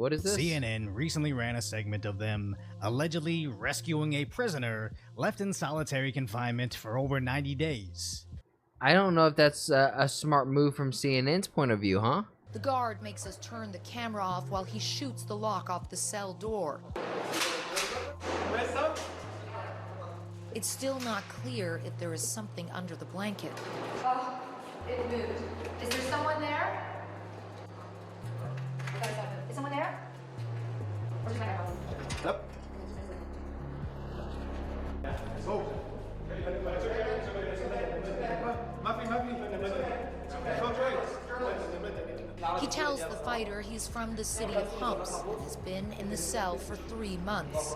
what is this? CNN recently ran a segment of them allegedly rescuing a prisoner left in solitary confinement for over 90 days. I don't know if that's a smart move from CNN's point of view, huh? The guard makes us turn the camera off while he shoots the lock off the cell door. It's still not clear if there is something under the blanket. Oh, it moved. Is there someone there? Is someone there? Where's my phone? Yep. He tells the fighter he's from the city of Humps and has been in the cell for 3 months.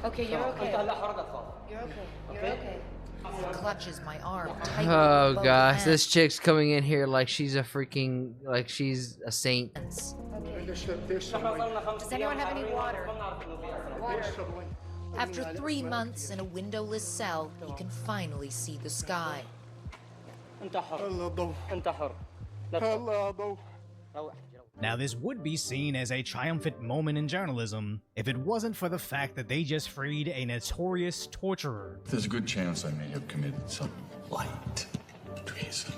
Okay, you're okay. You're okay. You're okay. He clutches my arm tightly. Oh with both gosh, hands. this chick's coming in here like she's a freaking, like she's a saint. Okay. Does anyone have any water? Water. After 3 months in a windowless cell, he can finally see the sky. Now, this would be seen as a triumphant moment in journalism if it wasn't for the fact that they just freed a notorious torturer. There's a good chance I may have committed some light treason.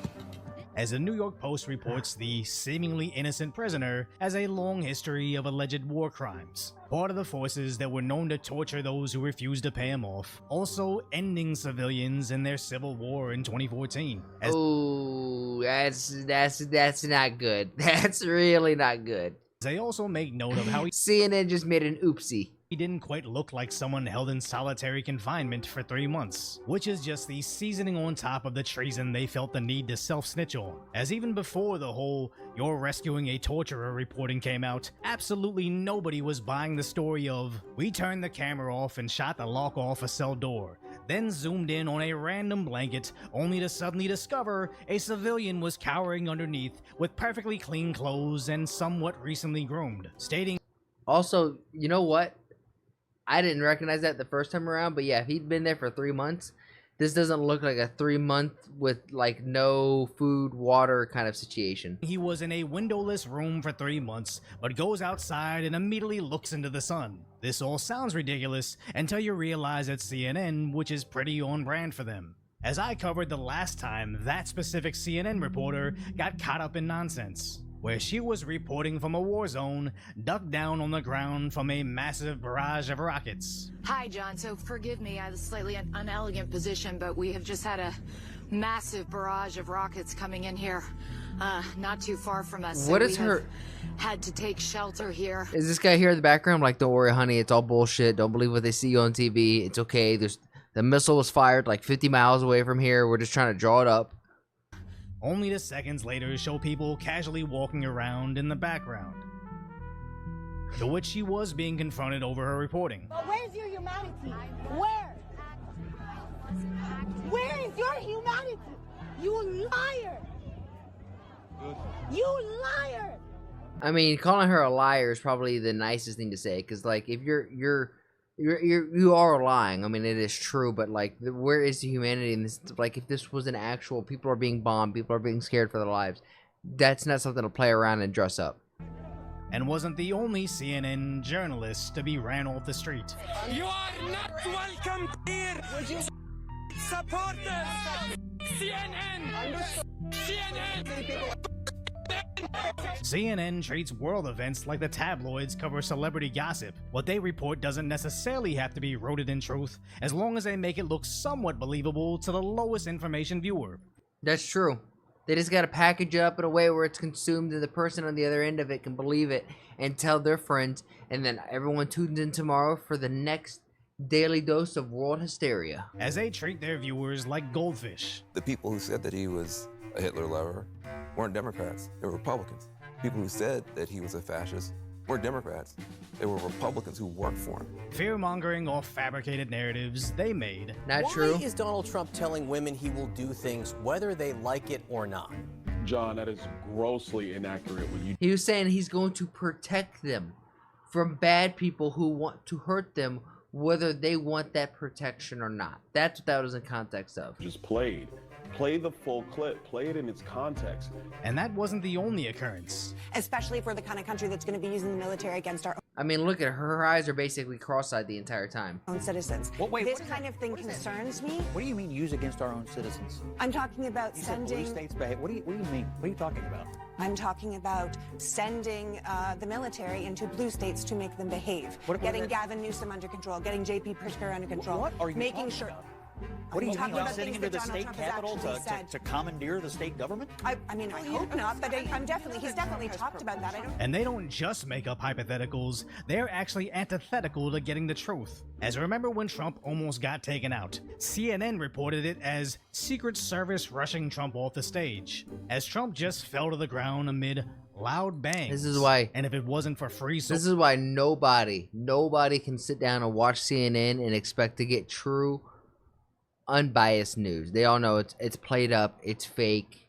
As the New York Post reports, the seemingly innocent prisoner has a long history of alleged war crimes. Part of the forces that were known to torture those who refused to pay him off, also ending civilians in their civil war in 2014. Oh, that's not good. That's really not good. They also make note of how CNN just made an oopsie. he didn't quite look like someone held in solitary confinement for 3 months, which is just the seasoning on top of the treason they felt the need to self-snitch on. As even before the whole "you're rescuing a torturer" reporting came out, absolutely nobody was buying the story of "we turned the camera off and shot the lock off a cell door, then zoomed in on a random blanket only to suddenly discover a civilian was cowering underneath with perfectly clean clothes and somewhat recently groomed," stating, Also, you know what? I didn't recognize that the first time around, but yeah, if he'd been there for 3 months, this doesn't look like a 3 month with like no food, water kind of situation. he was in a windowless room for 3 months, but goes outside and immediately looks into the sun. This all sounds ridiculous until you realize it's CNN, which is pretty on brand for them. As I covered the last time, that specific CNN reporter got caught up in nonsense, where she was reporting from a war zone, ducked down on the ground from a massive barrage of rockets. Hi, John. So forgive me, I have a slightly unelegant position, but we have just had a massive barrage of rockets coming in here, not too far from us. What so is we her- have had to take shelter here. Is this guy here in the background like, "Don't worry, honey, it's all bullshit. Don't believe what they see on TV. It's okay. The missile was fired like 50 miles away from here. We're just trying to draw it up." Only to seconds later show people casually walking around in the background, to which she was being confronted over her reporting. But where's your humanity? Where? Where is your humanity? You liar! You liar! I mean, calling her a liar is probably the nicest thing to say, because like if you are lying. I mean, it is true, but like, where is the humanity in this? Like, if this was an actual, people are being bombed, people are being scared for their lives. That's not something to play around and dress up. And wasn't the only CNN journalist to be ran off the street. You are not welcome here. Supporters. CNN. CNN treats world events like the tabloids cover celebrity gossip. What they report doesn't necessarily have to be rooted in truth, as long as they make it look somewhat believable to the lowest information viewer. That's true. They just gotta package it up in a way where it's consumed and the person on the other end of it can believe it and tell their friends, and then everyone tunes in tomorrow for the next daily dose of world hysteria. As they treat their viewers like goldfish. The people who said that he was a Hitler lover weren't Democrats, they were Republicans. People who said that he was a fascist weren't Democrats, they were Republicans who worked for him. Fear-mongering off fabricated narratives they made. Not true. Why is Donald Trump telling women he will do things whether they like it or not? John, that is grossly inaccurate. He was saying he's going to protect them from bad people who want to hurt them whether they want that protection or not. That's what that was in context of. Just played. Play the full clip. Play it in its context. And that wasn't the only occurrence. Especially if we're the kind of country that's going to be using the military against our I mean, look at her. Her eyes are basically cross-eyed the entire time. own citizens. Wait, This kind of thing concerns me. What do you mean use against our own citizens? I'm talking about You said blue sending. states behave. What do you mean? What are you talking about? I'm talking about sending the military into blue states to make them behave. Getting Gavin Newsom under control, getting J.P. Pritzker under control. What are you making talking sure? about? What do you talking mean? about Sitting things into that the Donald state Trump has capitol actually said. to commandeer the state government? I mean, I hope not, but he's definitely talked about that. And they don't just make up hypotheticals, they're actually antithetical to getting the truth. As remember when Trump almost got taken out, CNN reported it as Secret Service rushing Trump off the stage, as Trump just fell to the ground amid loud bangs. This is why. And if it wasn't for free This is why nobody can sit down and watch CNN and expect to get true, unbiased news. They all know it's played up, it's fake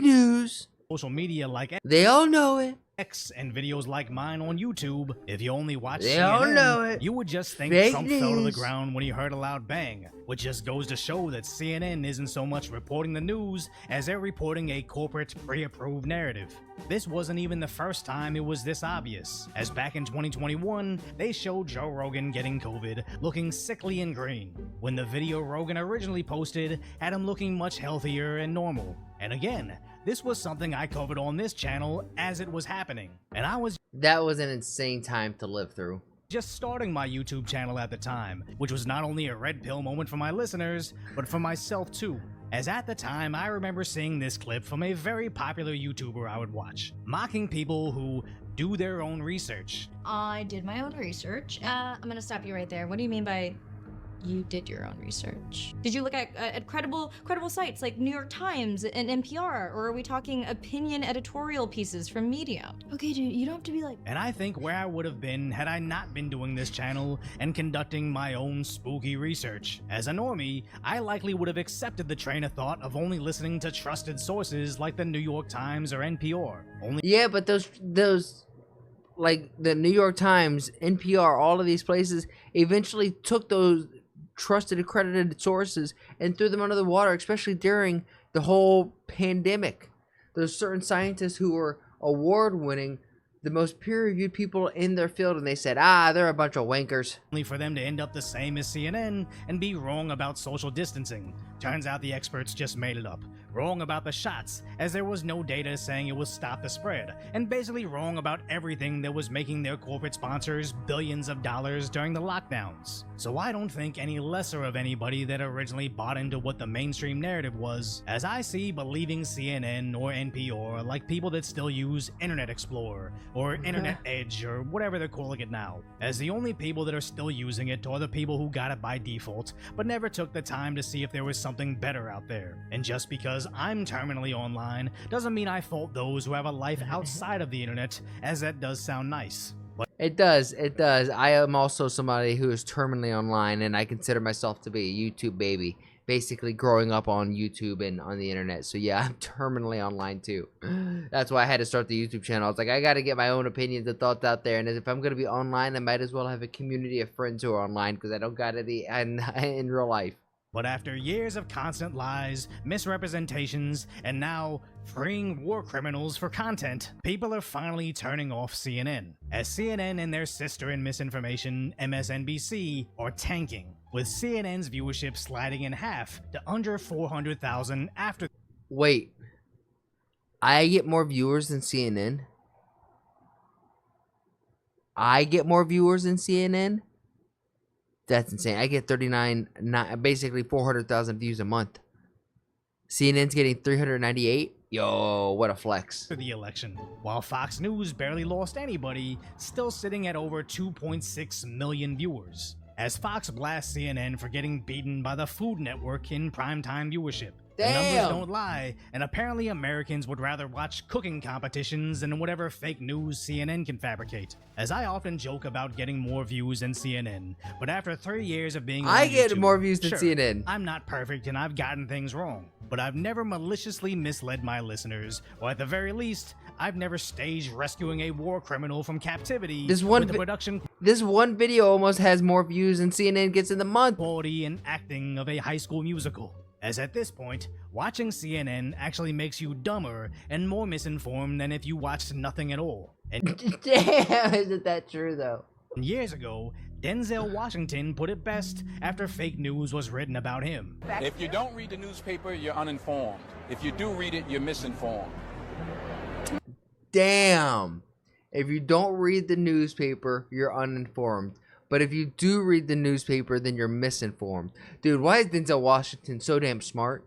news. social media like They all know it. X and videos like mine on YouTube, if you only watch They CNN, all know it. you would just think Fake Trump fell to the news. ground when he heard a loud bang, which just goes to show that CNN isn't so much reporting the news as they're reporting a corporate pre-approved narrative. This wasn't even the first time it was this obvious, as back in 2021, they showed Joe Rogan getting COVID, looking sickly and green, when the video Rogan originally posted had him looking much healthier and normal. And again, this was something I covered on this channel as it was happening, and I was That was an insane time to live through. just starting my YouTube channel at the time, which was not only a red pill moment for my listeners, but for myself too. As at the time, I remember seeing this clip from a very popular YouTuber I would watch, mocking people who do their own research. I did my own research. I'm gonna stop you right there. What do you mean by you did your own research? Did you look at credible sites like New York Times and NPR, or are we talking opinion editorial pieces from Medium? Okay, dude, you don't have to be like. And I think where I would have been had I not been doing this channel and conducting my own spooky research. As a normie, I likely would have accepted the train of thought of only listening to trusted sources like the New York Times or NPR. Yeah, but those like the New York Times, NPR, all of these places eventually took those trusted, accredited sources and threw them under the water, especially during the whole pandemic. There's certain scientists who were award-winning, the most peer-reviewed people in their field, and they said, they're a bunch of wankers. Only for them to end up the same as CNN and be wrong about social distancing. Turns out the experts just made it up. Wrong about the shots, as there was no data saying it would stop the spread, and basically wrong about everything that was making their corporate sponsors billions of dollars during the lockdowns. So I don't think any lesser of anybody that originally bought into what the mainstream narrative was, as I see believing CNN or NPR like people that still use Internet Explorer, or Internet Edge, or whatever they're calling it now, as the only people that are still using it are the people who got it by default, but never took the time to see if there was something better out there. And just because I'm terminally online doesn't mean I fault those who have a life outside of the internet, as that does sound nice. But It does. I am also somebody who is terminally online, and I consider myself to be a YouTube baby, basically growing up on YouTube and on the internet. So yeah, I'm terminally online too. That's why I had to start the YouTube channel. I was like, I got to get my own opinions and thoughts out there, and if I'm going to be online, I might as well have a community of friends who are online, because I don't got it in real life. But after years of constant lies, misrepresentations, and now freeing war criminals for content, people are finally turning off CNN, as CNN and their sister in misinformation, MSNBC, are tanking, with CNN's viewership sliding in half to under 400,000 after. Wait, I get more viewers than CNN? I get more viewers than CNN? That's insane. I get basically 400,000 views a month. CNN's getting 398. Yo, what a flex. The election, while Fox News barely lost anybody, still sitting at over 2.6 million viewers, as Fox blasts CNN for getting beaten by the Food Network in primetime viewership. The numbers don't lie, and apparently Americans would rather watch cooking competitions than whatever fake news CNN can fabricate. As I often joke about getting more views than CNN, but after 3 years of being on get YouTube, more views than sure, CNN. I'm not perfect and I've gotten things wrong, but I've never maliciously misled my listeners, or at the very least, I've never staged rescuing a war criminal from captivity This one with the production This one video almost has more views than CNN gets in the month. quality and acting of a High School Musical. As at this point, watching CNN actually makes you dumber and more misinformed than if you watched nothing at all. And Damn, isn't that true though? years ago, Denzel Washington put it best after fake news was written about him. If you don't read the newspaper, you're uninformed. If you do read it, you're misinformed. Damn. If you don't read the newspaper, you're uninformed. But if you do read the newspaper, then you're misinformed. Dude, why is Denzel Washington so damn smart?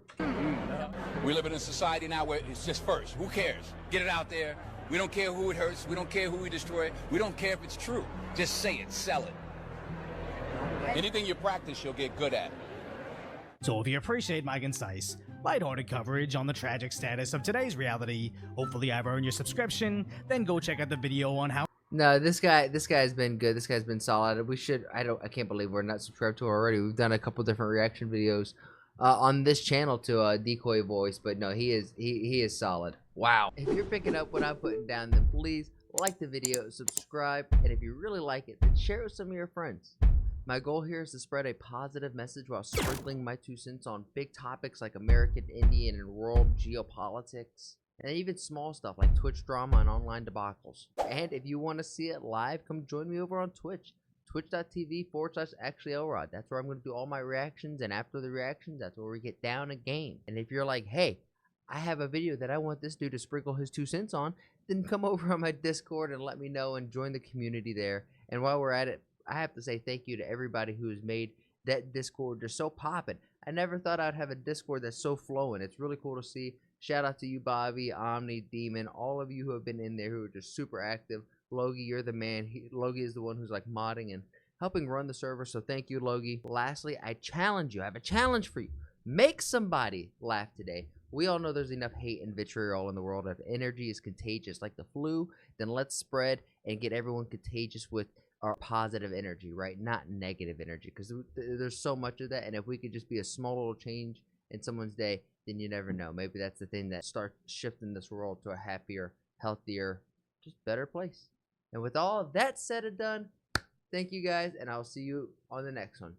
We live in a society now where it's just first. Who cares? Get it out there. We don't care who it hurts. We don't care who we destroy. We don't care if it's true. Just say it. Sell it. Anything you practice, you'll get good at. So if you appreciate my concise, lighthearted coverage on the tragic status of today's reality, hopefully I've earned your subscription, then go check out the video on how No, this guy's been good. This guy's been solid. We should. I can't believe we're not subscribed to already. We've done a couple different reaction videos on this channel to Decoy Voice, but no, he is solid. Wow. If you're picking up what I'm putting down, then please like the video, subscribe, and if you really like it, then share it with some of your friends. My goal here is to spread a positive message while sprinkling my 2 cents on big topics like American, Indian, and world geopolitics. And even small stuff like Twitch drama and online debacles. And if you want to see it live, come join me over on Twitch. Twitch.tv/ActuallyElrod. That's where I'm going to do all my reactions. And after the reactions, that's where we get down a game. And if you're like, hey, I have a video that I want this dude to sprinkle his 2 cents on, then come over on my Discord and let me know and join the community there. And while we're at it, I have to say thank you to everybody who has made that Discord just so poppin'. I never thought I'd have a Discord that's so flowing. It's really cool to see. Shout out to you, Bobby, Omni, Demon, all of you who have been in there who are just super active. Logie, you're the man. Logie is the one who's like modding and helping run the server, so thank you, Logie. Lastly, I challenge you. I have a challenge for you. Make somebody laugh today. We all know there's enough hate and vitriol in the world. If energy is contagious like the flu, then let's spread and get everyone contagious with our positive energy, right? Not negative energy, because there's so much of that, and if we could just be a small little change in someone's day, then you never know. Maybe that's the thing that starts shifting this world to a happier, healthier, just better place. And with all of that said and done, thank you guys, and I'll see you on the next one.